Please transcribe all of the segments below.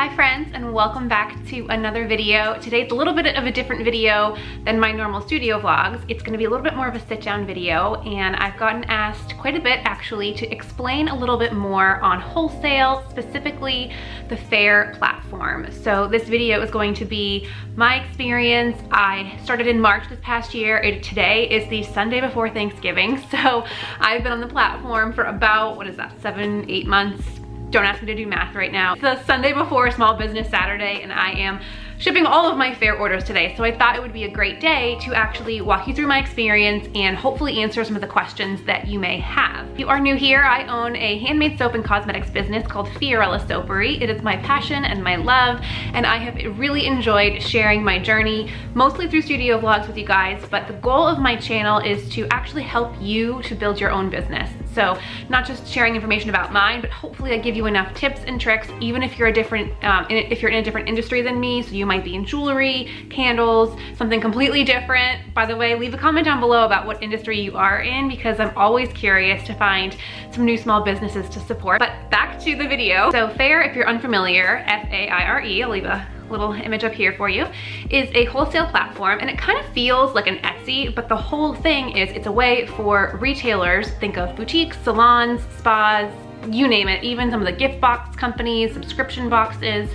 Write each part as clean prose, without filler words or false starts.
Hi friends, and welcome back to another video. Today's a little bit of a different video than my normal studio vlogs. It's going to be a little bit more of a sit-down video, and I've gotten asked quite a bit actually to explain a little bit more on wholesale, specifically the Faire platform. So this video is going to be my experience. I started in March this past year. Today is the Sunday before Thanksgiving, so I've been on the platform for about, 7-8 months. Don't ask me to do math right now. It's the Sunday before Small Business Saturday, and I am shipping all of my Faire orders today. So I thought it would be a great day to actually walk you through my experience and hopefully answer some of the questions that you may have. If you are new here, I own a handmade soap and cosmetics business called Fiorella Soapery. It is my passion and my love, and I have really enjoyed sharing my journey, mostly through studio vlogs with you guys, but the goal of my channel is to actually help you to build your own business. So not just sharing information about mine, but hopefully I give you enough tips and tricks, even if you're in a different industry than me. So you might be in jewelry, candles, something completely different. By the way, leave a comment down below about what industry you are in, because I'm always curious to find some new small businesses to support. But back to the video. So Faire, if you're unfamiliar, F-A-I-R-E, I'll leave a little image up here for you, is a wholesale platform, and it kind of feels like an Etsy, but the whole thing is it's a way for retailers, think of boutiques, salons, spas, you name it, even some of the gift box companies, subscription boxes.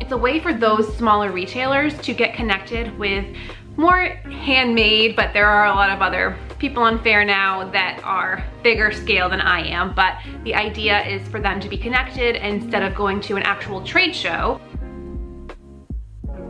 It's a way for those smaller retailers to get connected with more handmade, but there are a lot of other people on Faire now that are bigger scale than I am, but the idea is for them to be connected instead of going to an actual trade show.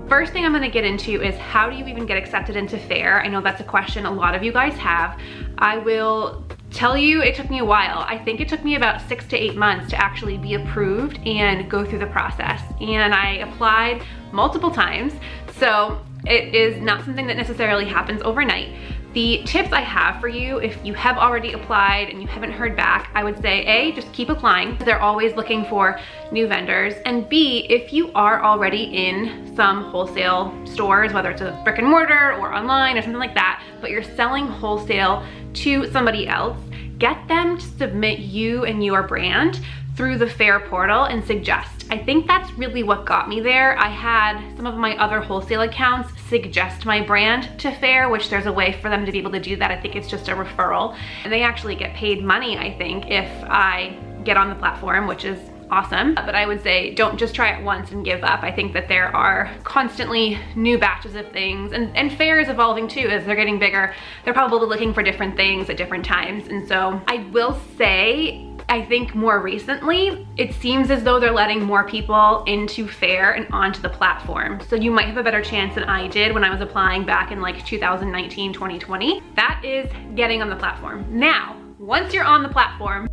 First thing I'm gonna get into is how do you even get accepted into Faire? I know that's a question a lot of you guys have. I will tell you it took me a while. I think it took me about 6 to 8 months to actually be approved and go through the process. And I applied multiple times, so it is not something that necessarily happens overnight. The tips I have for you, if you have already applied and you haven't heard back, I would say A, just keep applying. They're always looking for new vendors. And B, if you are already in some wholesale stores, whether it's a brick and mortar or online or something like that, but you're selling wholesale to somebody else, get them to submit you and your brand through the Faire portal and suggest. I think that's really what got me there. I had some of my other wholesale accounts suggest my brand to Faire, which there's a way for them to be able to do that. I think it's just a referral. And they actually get paid money, I think, if I get on the platform, which is awesome. But I would say don't just try it once and give up. I think that there are constantly new batches of things, and Faire is evolving too. As they're getting bigger, they're probably looking for different things at different times. And so I will say, I think more recently, it seems as though they're letting more people into Faire and onto the platform. So you might have a better chance than I did when I was applying back in like 2019, 2020. That is getting on the platform. Now, once you're on the platform,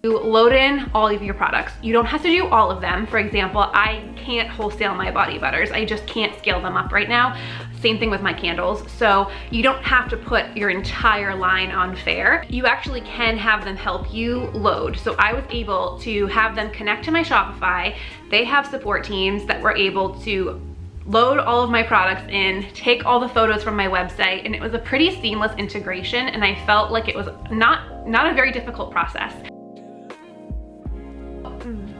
you load in all of your products. You don't have to do all of them. For example, I can't wholesale my body butters. I just can't scale them up right now. Same thing with my candles. So you don't have to put your entire line on Faire. You actually can have them help you load. So I was able to have them connect to my Shopify. They have support teams that were able to load all of my products in, take all the photos from my website, and it was a pretty seamless integration, and I felt like it was not a very difficult process.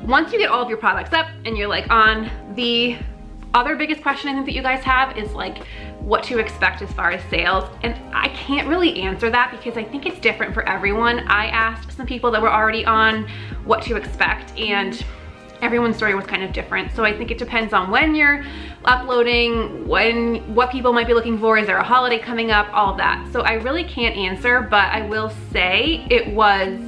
Once you get all of your products up and you're like on, the other biggest question I think that you guys have is like what to expect as far as sales. And I can't really answer that because I think it's different for everyone. I asked some people that were already on what to expect, and everyone's story was kind of different. So I think it depends on when you're uploading, what people might be looking for, is there a holiday coming up, all of that. So I really can't answer, but I will say it was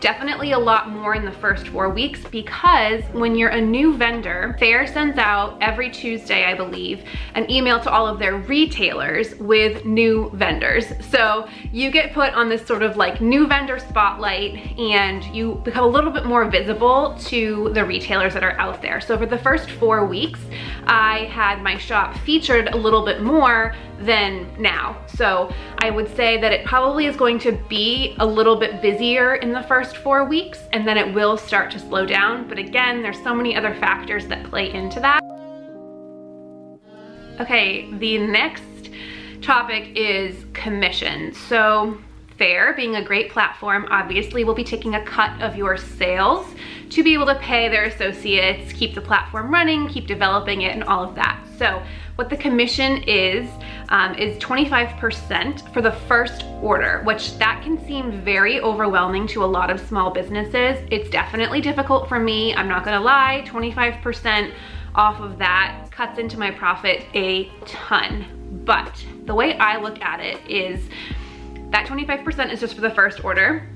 definitely a lot more in the first 4 weeks, because when you're a new vendor, Faire sends out every Tuesday, I believe, an email to all of their retailers with new vendors. So you get put on this sort of like new vendor spotlight, and you become a little bit more visible to the retailers that are out there. So for the first 4 weeks, I had my shop featured a little bit more than now. So I would say that it probably is going to be a little bit busier in the first 4 weeks, and then it will start to slow down. But again, there's so many other factors that play into that. Okay, the next topic is commission. So Faire being a great platform obviously will be taking a cut of your sales to be able to pay their associates, keep the platform running, keep developing it, and all of that. So what the commission is 25% for the first order, which that can seem very overwhelming to a lot of small businesses. It's definitely difficult for me, I'm not gonna lie. 25% off of that cuts into my profit a ton. But the way I look at it is that 25% is just for the first order.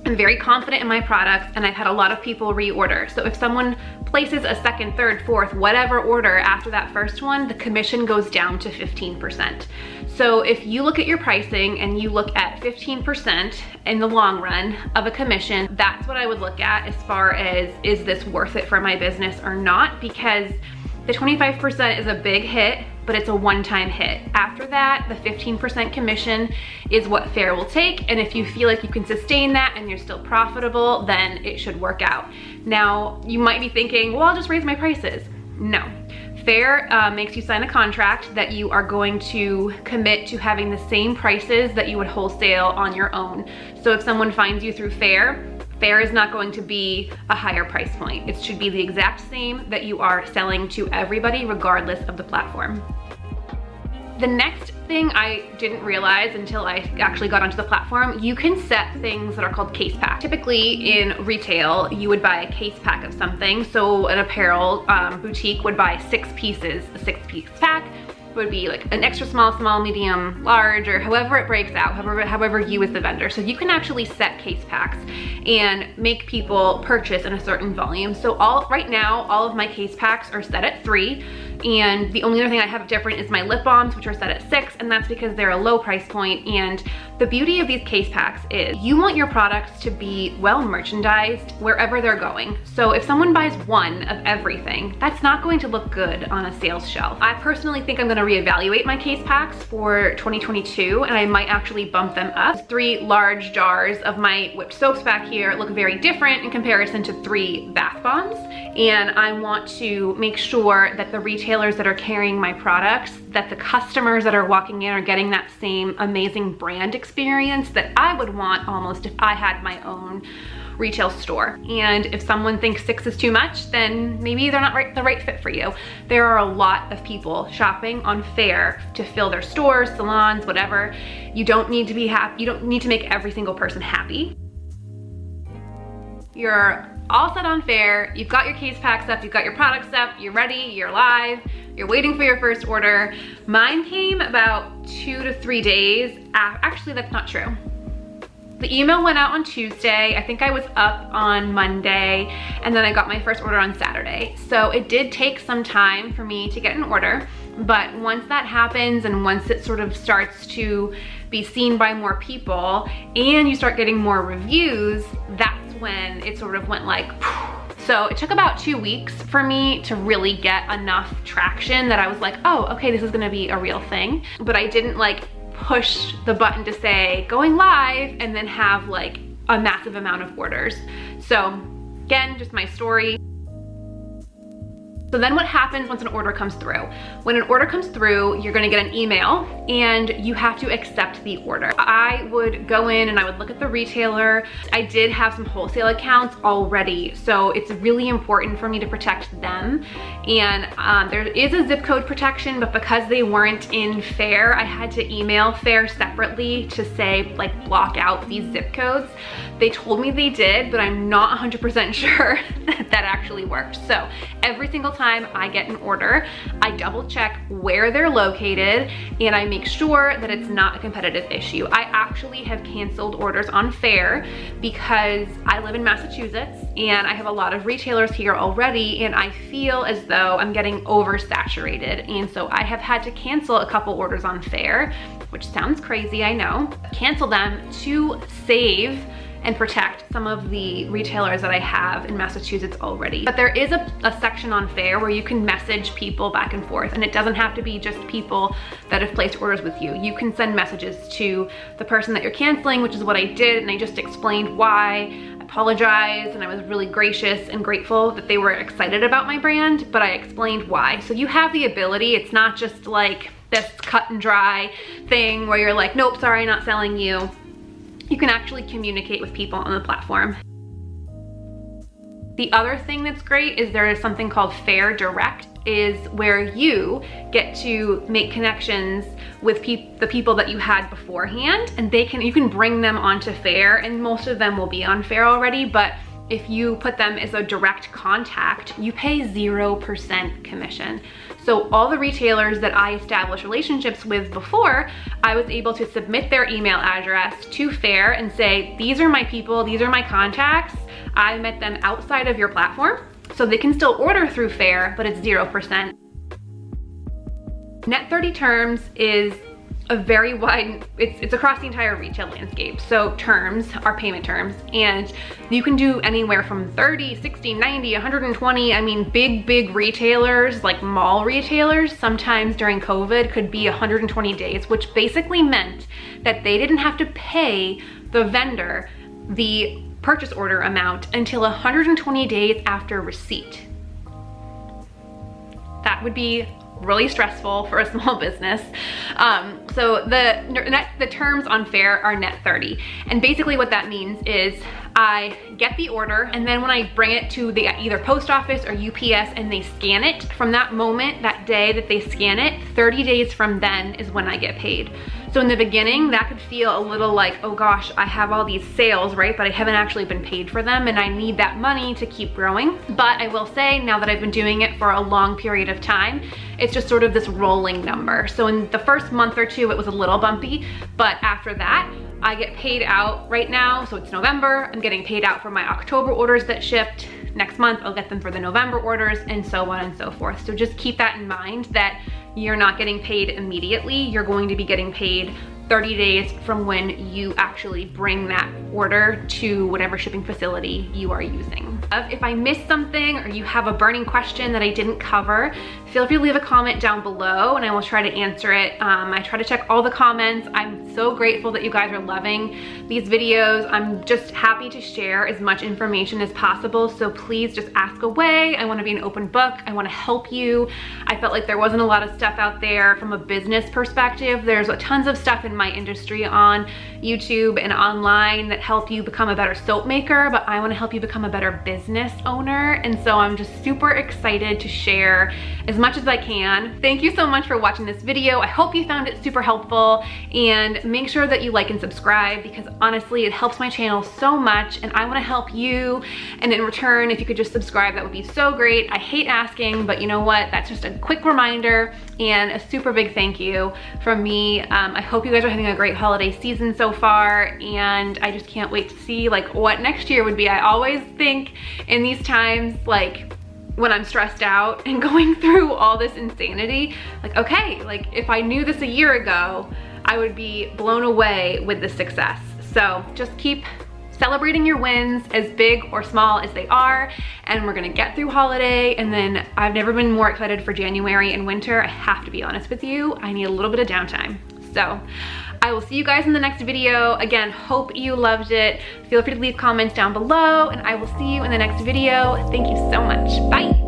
I'm very confident in my products, and I've had a lot of people reorder. So if someone places a second, third, fourth, whatever order after that first one, the commission goes down to 15%. So if you look at your pricing and you look at 15% in the long run of a commission, that's what I would look at as far as, is this worth it for my business or not? Because the 25% is a big hit, but it's a one-time hit. After that, the 15% commission is what Faire will take, and if you feel like you can sustain that and you're still profitable, then it should work out. Now, you might be thinking, well, I'll just raise my prices. No. Faire makes you sign a contract that you are going to commit to having the same prices that you would wholesale on your own. So if someone finds you through Faire is not going to be a higher price point. It should be the exact same that you are selling to everybody regardless of the platform. The next thing I didn't realize until I actually got onto the platform, you can set things that are called case packs. Typically in retail, you would buy a case pack of something. So an apparel boutique would buy 6 pieces, a 6-piece pack. Would be like an extra small, medium, large, or however it breaks out, however you as the vendor. So you can actually set case packs and make people purchase in a certain volume. So right now, all of my case packs are set at 3. And the only other thing I have different is my lip balms, which are set at 6, and that's because they're a low price point. And the beauty of these case packs is you want your products to be well merchandised wherever they're going. So if someone buys one of everything, that's not going to look good on a sales shelf. I personally think I'm gonna reevaluate my case packs for 2022, and I might actually bump them up. 3 large jars of my whipped soaps back here look very different in comparison to 3 bath bombs. And I want to make sure that the retailers that are carrying my products, that the customers that are walking in are getting that same amazing brand experience that I would want almost if I had my own retail store. And if someone thinks 6 is too much, then maybe they're not the right fit for you. There are a lot of people shopping on Faire to fill their stores, salons, whatever. You don't need to be happy. You don't need to make every single person happy. You're all set on Faire, you've got your case packs up, you've got your products up, you're ready, you're live, you're waiting for your first order. Mine came about 2 to 3 days. Actually, that's not true. The email went out on Tuesday. I think I was up on Monday, and then I got my first order on Saturday. So it did take some time for me to get an order, but once that happens and once it sort of starts to be seen by more people and you start getting more reviews, that's when it sort of went like, so it took about 2 weeks for me to really get enough traction that I was like, oh, okay, this is gonna be a real thing. But I didn't like push the button to say going live and then have like a massive amount of orders. So again, just my story. So then what happens once an order comes through? When an order comes through, you're gonna get an email and you have to accept the order. I would go in and I would look at the retailer. I did have some wholesale accounts already, so it's really important for me to protect them. And there is a zip code protection, but because they weren't in Faire, I had to email Faire separately to say, like, block out these zip codes. They told me they did, but I'm not 100% sure that actually worked. So every single time I get an order, I double check where they're located and I make sure that it's not a competitive issue. I actually have canceled orders on Faire because I live in Massachusetts and I have a lot of retailers here already, and I feel as though I'm getting oversaturated. And so I have had to cancel a couple orders on Faire, which sounds crazy, I know. Cancel them to save and protect some of the retailers that I have in Massachusetts already. But there is a section on Faire where you can message people back and forth, and it doesn't have to be just people that have placed orders with you. You can send messages to the person that you're canceling, which is what I did, and I just explained why. I apologized, and I was really gracious and grateful that they were excited about my brand, but I explained why. So you have the ability, it's not just like this cut and dry thing where you're like, nope, sorry, not selling you. you can actually communicate with people on the platform. The other thing that's great is there is something called Faire Direct, is where you get to make connections with the people that you had beforehand, and you can bring them onto Faire, and most of them will be on Faire already, but if you put them as a direct contact, you pay 0% commission. So all the retailers that I established relationships with before, I was able to submit their email address to Faire and say, these are my people, these are my contacts. I met them outside of your platform, so they can still order through Faire, but it's 0%. Net 30 terms is a very wide, it's across the entire retail landscape. So terms are payment terms, and you can do anywhere from 30, 60, 90, 120. I mean, big retailers, like mall retailers, sometimes during COVID could be 120 days, which basically meant that they didn't have to pay the vendor the purchase order amount until 120 days after receipt. That would be really stressful for a small business. So the terms on Faire are net 30. And basically what that means is I get the order, and then when I bring it to the either post office or UPS and they scan it, from that moment, that day that they scan it, 30 days from then is when I get paid. So in the beginning, that could feel a little like, oh gosh, I have all these sales, right? But I haven't actually been paid for them, and I need that money to keep growing. But I will say, now that I've been doing it for a long period of time, it's just sort of this rolling number. So in the first month or two, it was a little bumpy, but after that, I get paid out right now. So it's November, I'm getting paid out for my October orders that shipped. Next month, I'll get them for the November orders, and so on and so forth. So just keep that in mind, that you're not getting paid immediately. You're going to be getting paid 30 days from when you actually bring that order to whatever shipping facility you are using. If I missed something or you have a burning question that I didn't cover, feel free to leave a comment down below and I will try to answer it. I try to check all the comments. I'm so grateful that you guys are loving these videos. I'm just happy to share as much information as possible, so please just ask away. I want to be an open book. I want to help you. I felt like there wasn't a lot of stuff out there from a business perspective. There's tons of stuff in my industry on YouTube and online that help you become a better soap maker, but I want to help you become a better business owner, and so I'm just super excited to share as much as I can. Thank you so much for watching this video. I hope you found it super helpful, and make sure that you like and subscribe, because honestly it helps my channel so much and I want to help you, and in return, if you could just subscribe, that would be so great. I hate asking, but you know what, that's just a quick reminder and a super big thank you from me. I hope you guys are having a great holiday season so far, and I just can't wait to see like what next year would be. I always think in these times, like when I'm stressed out and going through all this insanity, like, okay, like if I knew this a year ago, I would be blown away with the success. So just keep celebrating your wins, as big or small as they are, and we're gonna get through holiday, and then I've never been more excited for January and winter. I have to be honest with you, I need a little bit of downtime. So I will see you guys in the next video. Again, hope you loved it. Feel free to leave comments down below, and I will see you in the next video. Thank you so much. Bye.